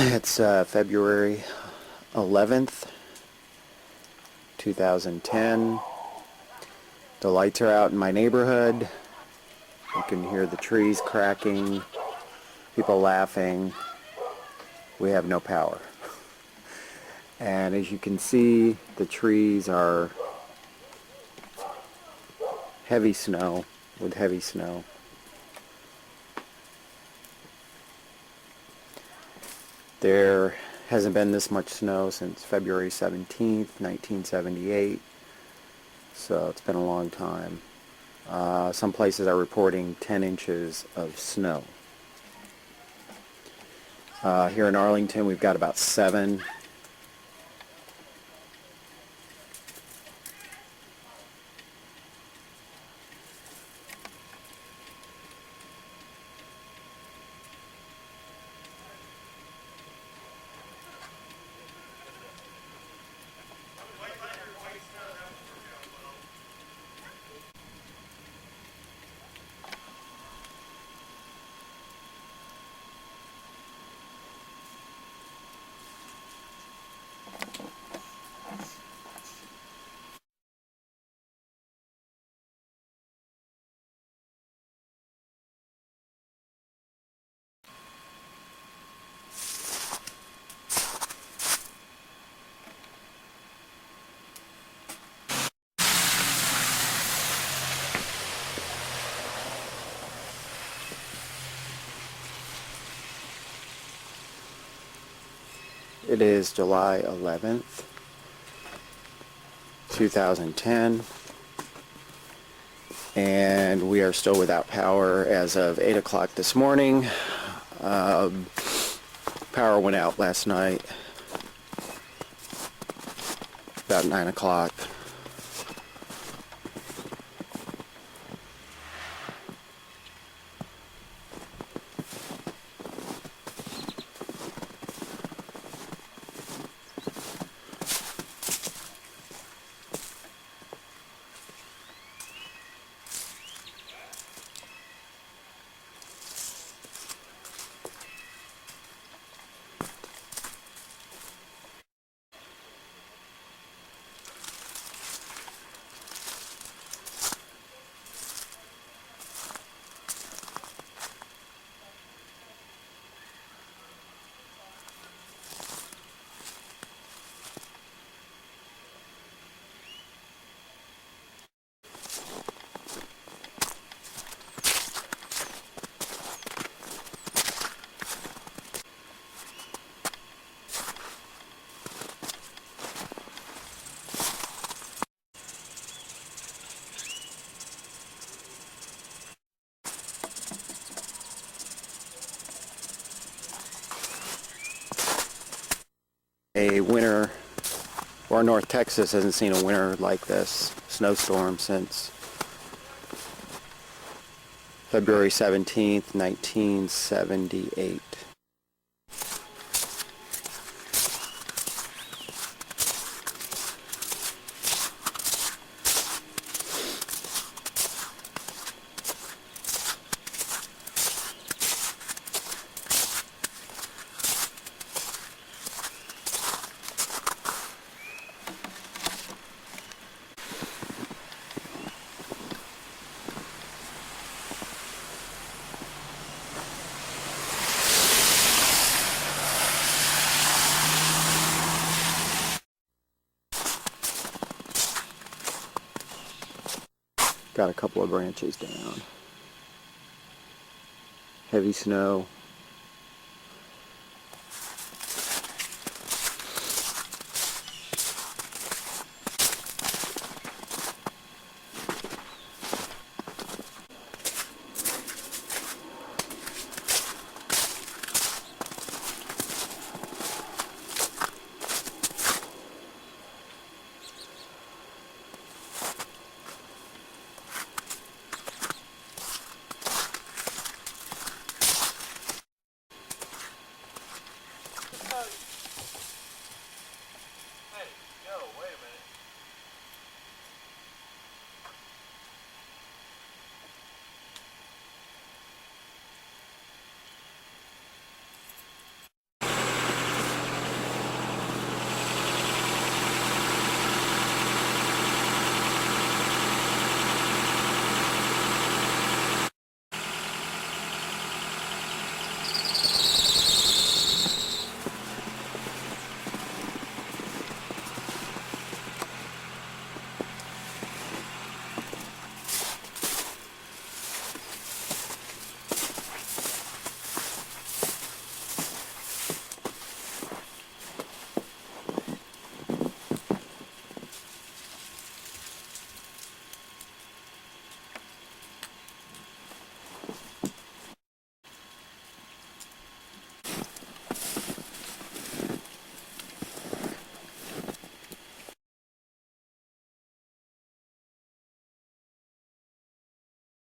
It's February 11th, 2010. The lights are out in my neighborhood. You can hear the trees cracking, people laughing. We have no power. And as you can see, the trees are heavy snow, with heavy snow. There hasn't been this much snow since February 17th, 1978, so it's been a long time. Some places are reporting 10 inches of snow. Here in Arlington, we've got about 7. It is July 11th, 2010, and we are still without power as of 8 o'clock this morning. Power went out last night about 9 o'clock. A winter, or North Texas hasn't seen a winter like this, snowstorm, since February 17th, 1978. Got a couple of branches down. Heavy snow.